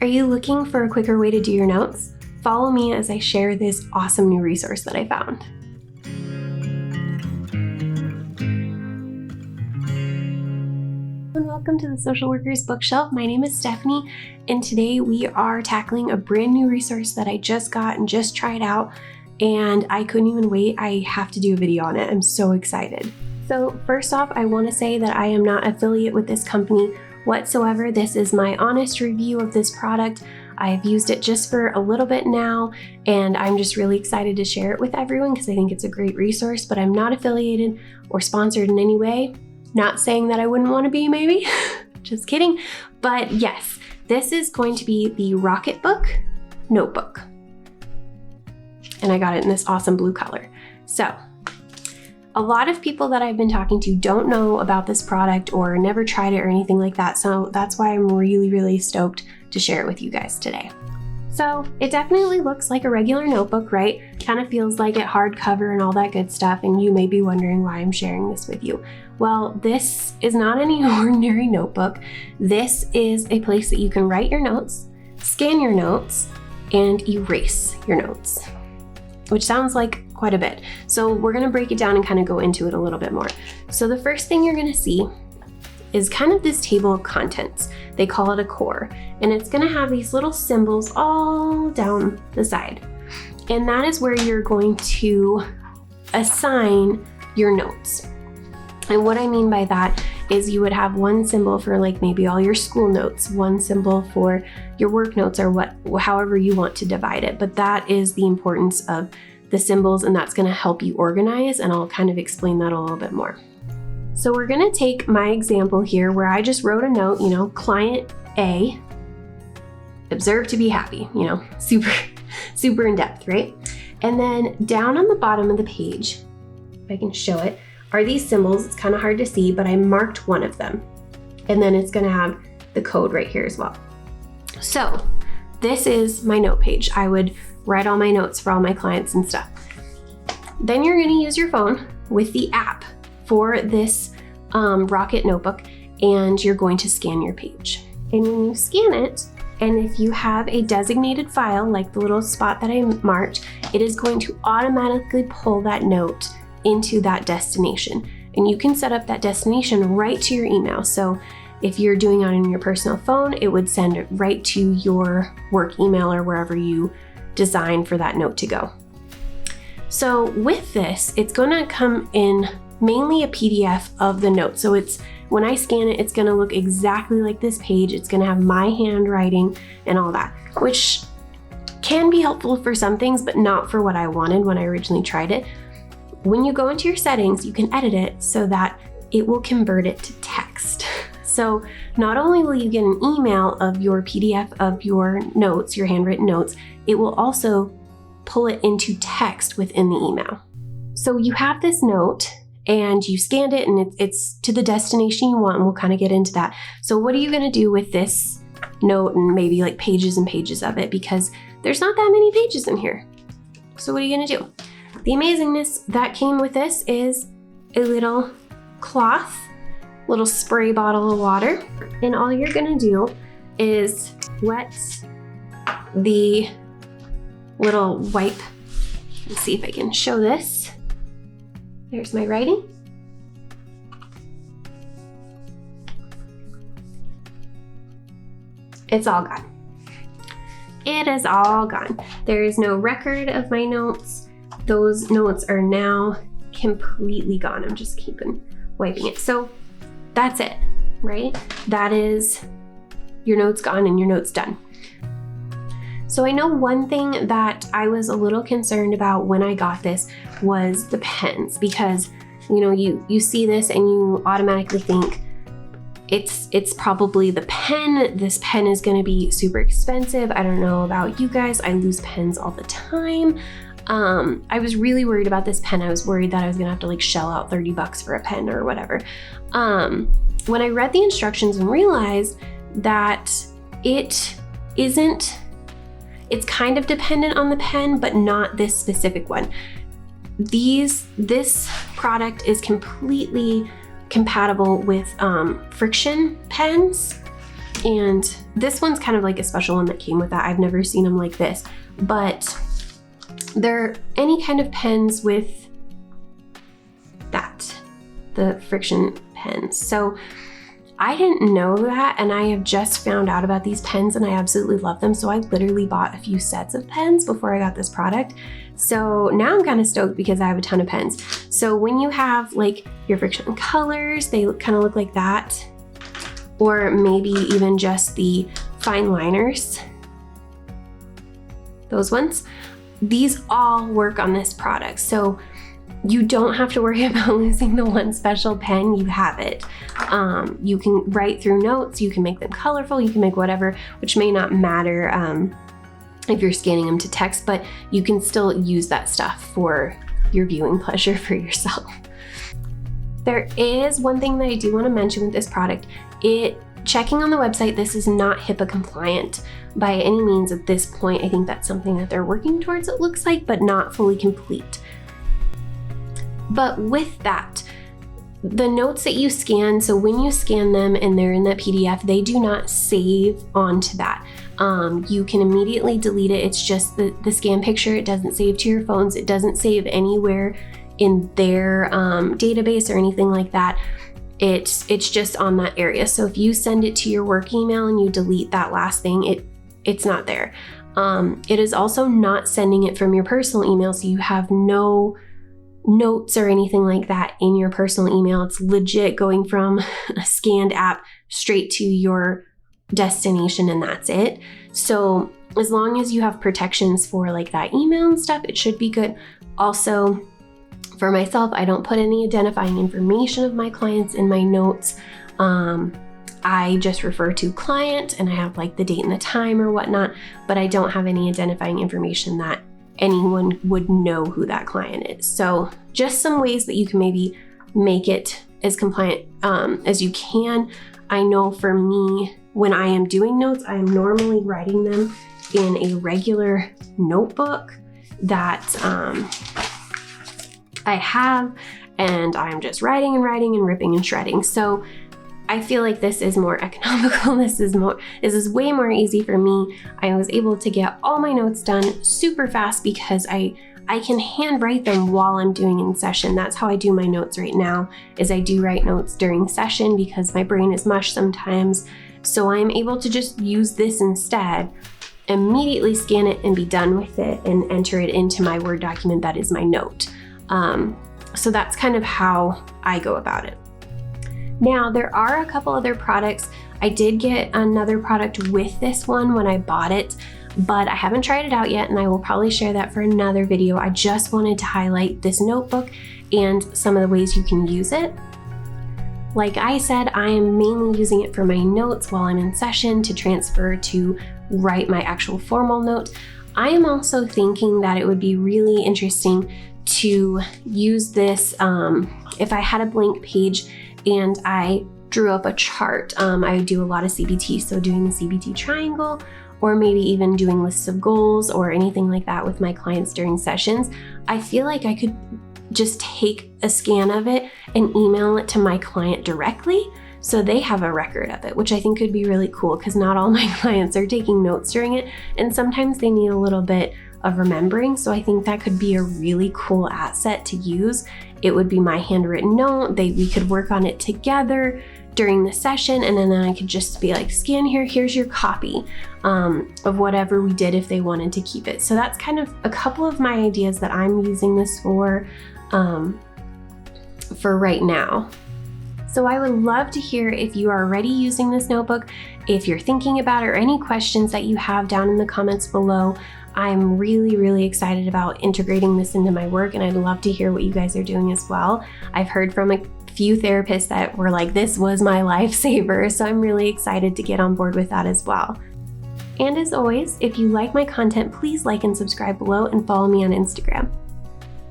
Are you looking for a quicker way to do your notes? Follow me as I share this awesome new resource that I found. And welcome to the Social Workers Bookshelf. My name is Stephanie, and today we are tackling a brand new resource that I just got and just tried out, and I couldn't even wait. I have to do a video on it. I'm so excited. So first off, I want to say that I am not affiliate with this company whatsoever. This is my honest review of this product. I've used it just for a little bit now, and I'm just really excited to share it with everyone because I think it's a great resource, but I'm not affiliated or sponsored in any way. Not saying that I wouldn't want to be, maybe. Just kidding. But yes, this is going to be the Rocketbook Notebook. And I got it in this awesome blue color. So, a lot of people that I've been talking to don't know about this product or never tried it or anything like that. So that's why I'm really stoked to share it with you guys today. So it definitely looks like a regular notebook, right? Kind of feels like it hardcover and all that good stuff. And you may be wondering why I'm sharing this with you. Well, this is not any ordinary notebook. This is a place that you can write your notes, scan your notes, and erase your notes, which sounds like quite a bit. So we're gonna break it down and kind of go into it a little bit more. So the first thing you're gonna see is kind of this table of contents. They call it a core, and it's gonna have these little symbols all down the side. And that is where you're going to assign your notes. And what I mean by that is you would have one symbol for like maybe all your school notes, one symbol for your work notes, or however you want to divide it. But that is the importance of the symbols, and that's gonna help you organize, and I'll kind of explain that a little bit more. So we're gonna take my example here where I just wrote a note, client A, observe to be happy, super in depth, right? And then down on the bottom of the page, if I can show it, are these symbols. It's kind of hard to see, but I marked one of them. And then it's gonna have the code right here as well. So this is my note page. I would write all my notes for all my clients and stuff. Then you're gonna use your phone with the app for this Rocket Notebook, and you're going to scan your page. And when you scan it, and if you have a designated file, like the little spot that I marked, it is going to automatically pull that note into that destination. And you can set up that destination right to your email. So if you're doing it on your personal phone, it would send it right to your work email or wherever you design for that note to go. So with this, it's gonna come in mainly a PDF of the note. So when I scan it, it's gonna look exactly like this page. It's gonna have my handwriting and all that, which can be helpful for some things, but not for what I wanted when I originally tried it. When you go into your settings, you can edit it so that it will convert it to text. So not only will you get an email of your PDF of your notes, your handwritten notes, it will also pull it into text within the email. So you have this note and you scanned it and it's to the destination you want, and we'll kind of get into that. So what are you gonna do with this note and maybe like pages and pages of it, because there's not that many pages in here. So what are you gonna do? The amazingness that came with this is a little cloth, little spray bottle of water, and all you're gonna do is wet the little wipe. Let's see if I can show this. There's my writing. It's all gone. It is all gone. There is no record of my notes. Those notes are now completely gone. I'm just wiping it. So that's it, right? That is your notes gone and your notes done. So I know one thing that I was a little concerned about when I got this was the pens, because you see this and you automatically think it's probably the pen. This pen is going to be super expensive. I don't know about you guys. I lose pens all the time. I was really worried about this pen. I was worried that I was gonna have to like shell out $30 for a pen or whatever. When I read the instructions and realized that it's kind of dependent on the pen, but not this specific one. This product is completely compatible with friction pens. And this one's kind of like a special one that came with that. I've never seen them like this, but they're any kind of pens with that, the friction pens. So I didn't know that, and I have just found out about these pens and I absolutely love them. So I literally bought a few sets of pens before I got this product. So now I'm kind of stoked because I have a ton of pens. So when you have like your friction colors, they kind of look like that, or maybe even just the fine liners, those ones, these all work on this product. So you don't have to worry about losing the one special pen, you have it. You can write through notes, you can make them colorful, you can make whatever, which may not matter if you're scanning them to text, but you can still use that stuff for your viewing pleasure for yourself. There is one thing that I do want to mention with this product. Checking on the website, this is not HIPAA compliant by any means at this point. I think that's something that they're working towards, it looks like, but not fully complete. But with that, the notes that you scan, so when you scan them and they're in that PDF, they do not save onto that. You can immediately delete it. It's just the scan picture. It doesn't save to your phones. It doesn't save anywhere in their database or anything like that. It's just on that area. So if you send it to your work email and you delete that last thing, it's not there. It is also not sending it from your personal email, so you have no notes or anything like that in your personal email. It's legit going from a scanned app straight to your destination, and that's it. So as long as you have protections for like that email and stuff, it should be good. Also, for myself, I don't put any identifying information of my clients in my notes. I just refer to client and I have like the date and the time or whatnot, but I don't have any identifying information that anyone would know who that client is. So just some ways that you can maybe make it as compliant as you can. I know for me, when I am doing notes, I am normally writing them in a regular notebook that I have, and I'm just writing and writing and ripping and shredding. So I feel like this is more economical. This is way more easy for me. I was able to get all my notes done super fast because I can handwrite them while I'm doing in session. That's how I do my notes right now, is I do write notes during session because my brain is mush sometimes. So I'm able to just use this instead, immediately scan it and be done with it and enter it into my Word document that is my note. So that's kind of how I go about it. Now, there are a couple other products. I did get another product with this one when I bought it, but I haven't tried it out yet, and I will probably share that for another video. I just wanted to highlight this notebook and some of the ways you can use it. Like I said, I am mainly using it for my notes while I'm in session to transfer to write my actual formal note. I am also thinking that it would be really interesting to use this if I had a blank page and I drew up a chart. I do a lot of CBT, so doing the CBT triangle, or maybe even doing lists of goals or anything like that with my clients during sessions. I feel like I could just take a scan of it and email it to my client directly so they have a record of it, which I think could be really cool because not all my clients are taking notes during it, and sometimes they need a little bit of remembering. So I think that could be a really cool asset to use. It would be my handwritten note. We could work on it together during the session, and then I could just be like, scan here, here's your copy of whatever we did if they wanted to keep it. So that's kind of a couple of my ideas that I'm using this for right now. So I would love to hear if you are already using this notebook, if you're thinking about it, or any questions that you have down in the comments below. I'm really, really excited about integrating this into my work, and I'd love to hear what you guys are doing as well. I've heard from a few therapists that were like, this was my lifesaver, so I'm really excited to get on board with that as well. And as always, if you like my content, please like and subscribe below and follow me on Instagram.